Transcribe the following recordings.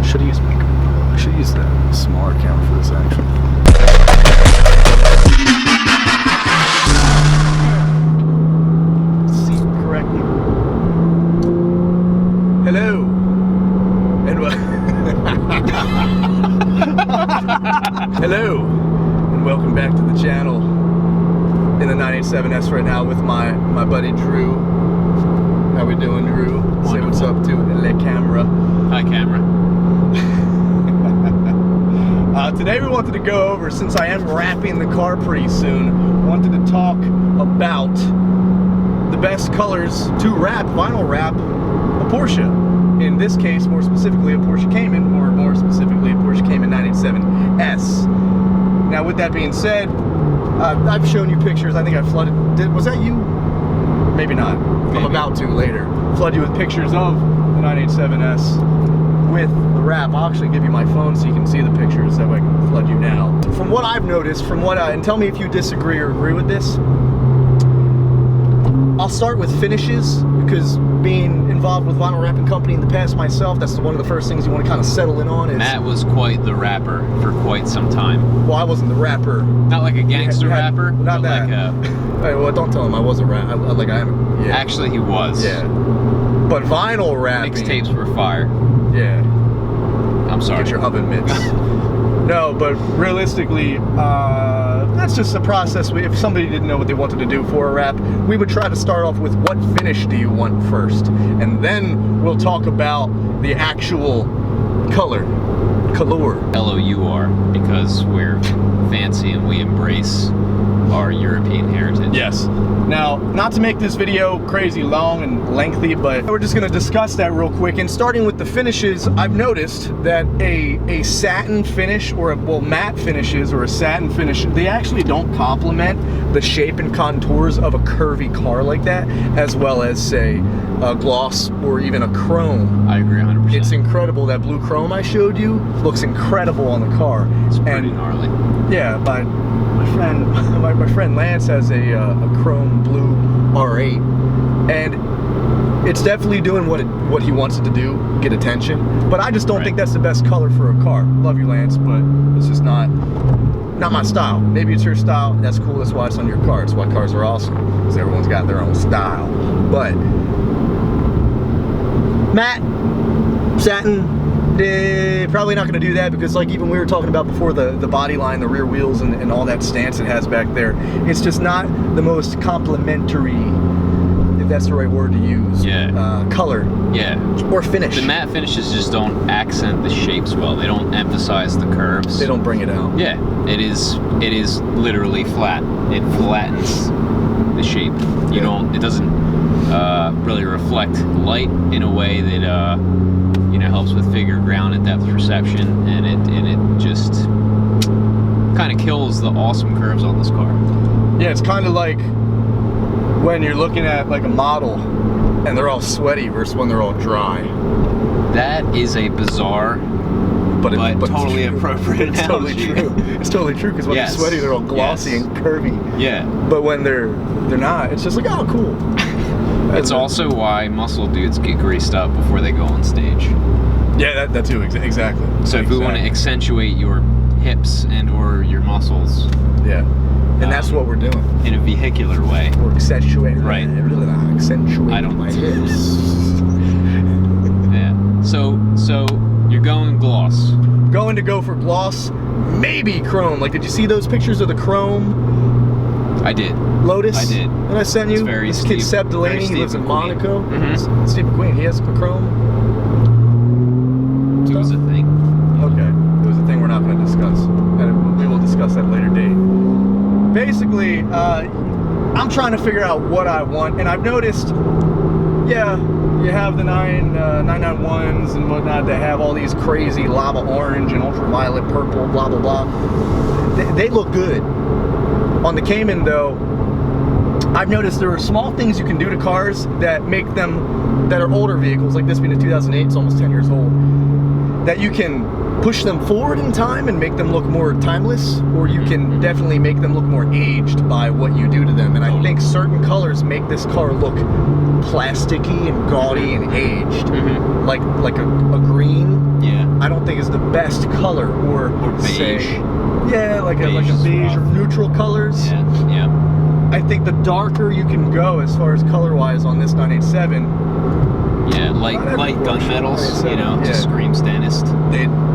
Should have used my GoPro. I should use that smaller camera for this actually. See correctly. Hello. And hello. And welcome back to the channel. In the 987S right now with my buddy Drew. How we doing, Drew? Wonderful. Say what's up to the camera. Hi, camera. Today we wanted to go over, since I am wrapping the car pretty soon, wanted to talk about the best colors to wrap, vinyl wrap, a Porsche. In this case, more specifically, a Porsche Cayman, or more specifically, a Porsche Cayman 987S. Now, with that being said, I've shown you pictures. I think I flooded. Was that you? Maybe not. Maybe. I'm about to later. Flood you with pictures of the 987S with the wrap. I'll actually give you my phone so you can see the pictures. That way I can flood you now. From what I've noticed, and tell me if you disagree or agree with this. I'll start with finishes, because being involved with vinyl wrapping company in the past myself, that's one of the first things you want to kind of settle in on. Is, Matt was quite the rapper for quite some time. Well, I wasn't the rapper. Not like a gangster rapper. Not that. Like Hey, well, don't tell him I was a rapper. Like I am. Yeah. Actually, he was. Yeah. But vinyl wrapping. Mixtapes were fire. Yeah. I'm sorry. Get your oven mitts. No, but realistically, that's just a process. If somebody didn't know what they wanted to do for a wrap, we would try to start off with what finish do you want first, and then we'll talk about the actual color. L-O-U-R, because we're fancy and we embrace our European heritage. Yes. Now, not to make this video crazy long and lengthy, but we're just going to discuss that real quick. And starting with the finishes, I've noticed that a satin finish, or matte finishes, or a satin finish, they actually don't complement the shape and contours of a curvy car like that, as well as, say, a gloss or even a chrome. I agree 100%. It's incredible. That blue chrome I showed you looks incredible on the car. It's pretty gnarly. Yeah, but my friend Lance has a chrome blue R8, and it's definitely doing what he wants it to do, get attention. But I just don't think that's the best color for a car. Love you, Lance, but it's just not my style. Maybe it's your style. That's cool. That's why it's on your car. That's why cars are awesome, because everyone's got their own style. But matte, satin, probably not going to do that, because like even we were talking about before, the body line, the rear wheels, and all that stance it has back there, it's just not the most complimentary, if that's the right word to use, color or finish. The matte finishes just don't accent the shapes well. They don't emphasize the curves. They don't bring it out. Yeah, it is literally flat. It flattens the shape. It doesn't really reflect light in a way that helps with figure, ground, and depth perception, and it just kind of kills the awesome curves on this car. Yeah, it's kind of like when you're looking at like a model and they're all sweaty versus when they're all dry. That is a bizarre but totally appropriate It's totally true. It's totally true, because when they're sweaty, they're all glossy and curvy. Yeah. But when they're not, it's just like, oh, cool. It's also why muscle dudes get greased up before they go on stage. Yeah, that too, exactly. So if we want to accentuate your hips and or your muscles, and that's what we're doing in a vehicular way. We're accentuating, right? Accentuating my hips. Yeah. So you're going gloss. Going to go for gloss, maybe chrome. Like, did you see those pictures of the chrome? I did. Lotus? I did. And I sent you? This kid, Seb Delaney, he lives in Monaco. Mm-hmm. Steve McQueen, he has a chrome? It was a thing. Okay. It was a thing we're not going to discuss. And we will discuss that later date. Basically, I'm trying to figure out what I want, and I've noticed, you have the 991s and whatnot that have all these crazy lava orange and ultraviolet purple, blah, blah, blah. They look good. On the Cayman, though, I've noticed there are small things you can do to cars that make them that are older vehicles, like this being a 2008, it's almost 10 years old, that you can push them forward in time and make them look more timeless, or you can definitely make them look more aged by what you do to them. And I think certain colors make this car look plasticky and gaudy and aged. Like a green. Yeah. I don't think is the best color, or beige. say, yeah, like a beige rough. or neutral colors. Yeah. Yeah. I think the darker you can go as far as color-wise on this 987. Yeah, light gunmetals, you know, to scream stainless.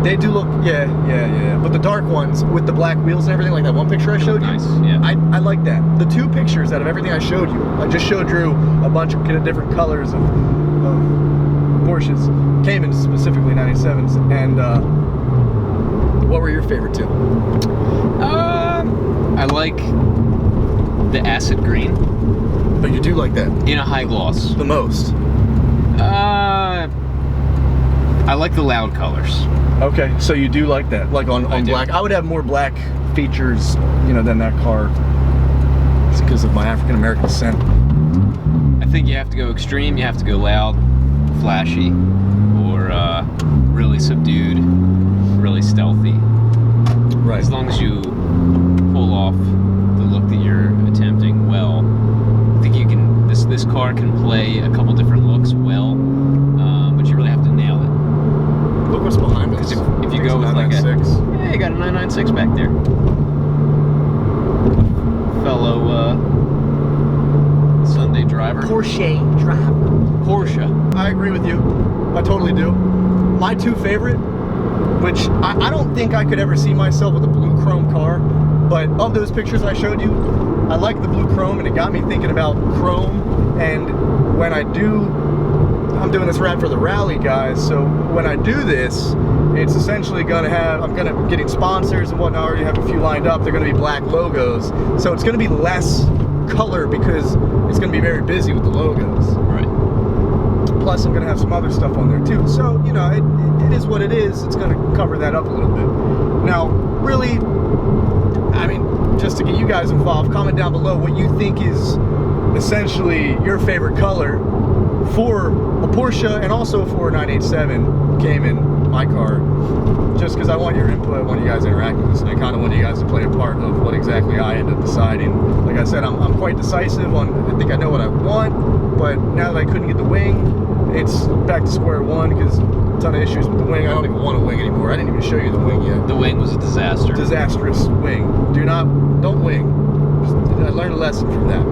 They do look, yeah. But the dark ones with the black wheels and everything, like that one picture I showed you, nice, yeah. I like that. The two pictures out of everything I showed you, I just showed Drew a bunch of different colors of Porsches, Caymans specifically 987s, and what were your favorite two? I like the acid green. But you do like that? In a high gloss. The most? I like the loud colors. Okay, so you do like that, like on black. I would have more black features, you know, than that car. It's because of my African American descent. I think you have to go extreme. You have to go loud, flashy, or really subdued, really stealthy. Right. As long as you pull off the look that you're attempting well, I think you can. This car can play a couple different looks well, but you really have to nail it. Look what's behind us. If you go with like a, yeah, you got a 996 back there. Fellow Sunday driver. Porsche driver. Porsche. I agree with you. I totally do. My two favorite, which I don't think I could ever see myself with a blue chrome car, but of those pictures I showed you, I like the blue chrome, and it got me thinking about chrome. And when I'm doing this wrap for the rally, guys, so when I do this, it's essentially gonna have, I'm getting sponsors and whatnot. I already have a few lined up. They're gonna be black logos, so it's gonna be less color because it's gonna be very busy with the logos. Right. Plus, I'm gonna have some other stuff on there too. So, you know, it is what it is. It's gonna cover that up a little bit. Now, really, I mean, just to get you guys involved, comment down below what you think is essentially your favorite color for a Porsche and also for a 987 Cayman, my car. Just because I want your input, I want you guys interacting with this, and I kind of want you guys to play a part of what exactly I end up deciding. Like I said, I'm quite decisive on, I think I know what I want, but now that I couldn't get the wing, it's back to square one because a ton of issues with the wing. I don't even want a wing anymore. I didn't even show you the wing yet. The wing was a disaster. Disastrous wing. Don't wing. I learned a lesson from that.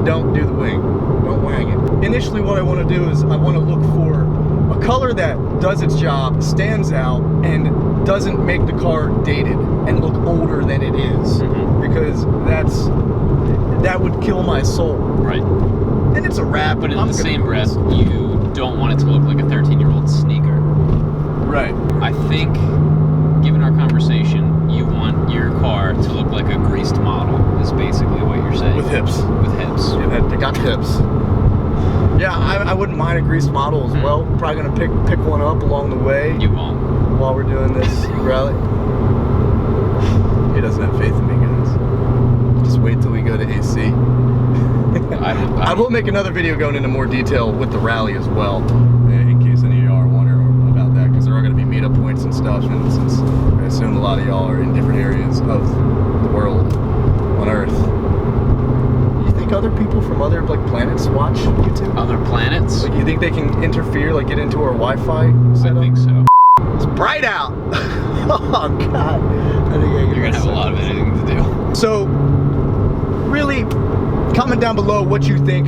Don't do the wing. Don't wang it. Initially, what I want to do is I want to look for a color that does its job, stands out, and doesn't make the car dated and look older than it is. Because that would kill my soul. Right. And it's a wrap. But in the same breath, you don't want it to look like a 13-year-old sneaker. Right. I think, given our conversation, you want your car to look like a greased model, is basically what you're saying. With hips. With hips. Yeah, they got hips. Yeah, I wouldn't mind a greased model as well. Probably gonna pick one up along the way. You won't. While we're doing this rally. He doesn't have faith in me, guys. Just wait till we go to AC. I will make another video going into more detail with the rally as well, in case any of y'all are wondering about that, because there are going to be meetup points and stuff, and since I assume a lot of y'all are in different areas of the world on Earth. You think other people from other planets watch YouTube? Other planets? Like, you think they can interfere, like get into our Wi-Fi setup? I think so. It's bright out. Oh God! I think you're gonna have a lot of editing to do. So, really, comment down below what you think.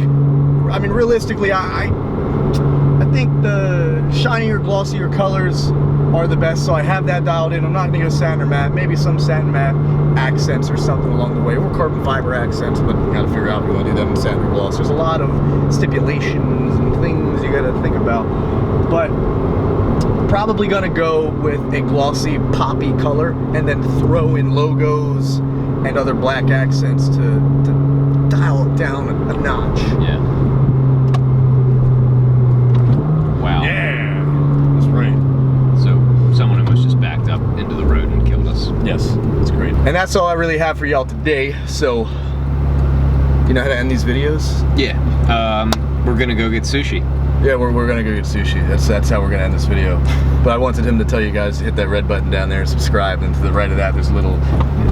I mean, realistically, I think the shinier, glossier colors are the best. So I have that dialed in. I'm not gonna go satin or matte. Maybe some satin matte accents or something along the way, or carbon fiber accents. But you gotta figure out if you want to do them in satin or gloss. There's a lot of stipulations and things you gotta think about. But probably gonna go with a glossy poppy color and then throw in logos and other black accents to dial it down a notch. Yeah. Wow. Yeah, that's right. So someone almost just backed up into the road and killed us. Yes, that's great. And that's all I really have for y'all today. So, you know how to end these videos? Yeah. We're gonna go get sushi. Yeah, we're gonna go get sushi. That's how we're gonna end this video. But I wanted him to tell you guys to hit that red button down there and subscribe. And to the right of that, there's a little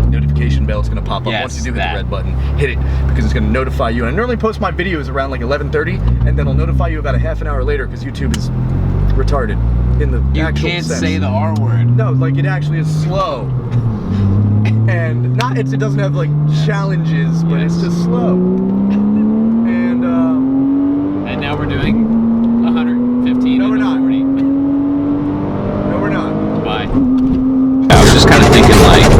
notification bell. It's gonna pop up. Yes, Once you do hit the red button, hit it because it's gonna notify you. And I normally post my videos around like 11:30, and then I'll notify you about a half an hour later because YouTube is retarded in the actual can't sense. say the R word. No, like it actually is slow. And not it doesn't have like challenges, but it's just slow. And now we're doing 115. No, we're not. 40. No, we're not. Bye. I was just kind of thinking like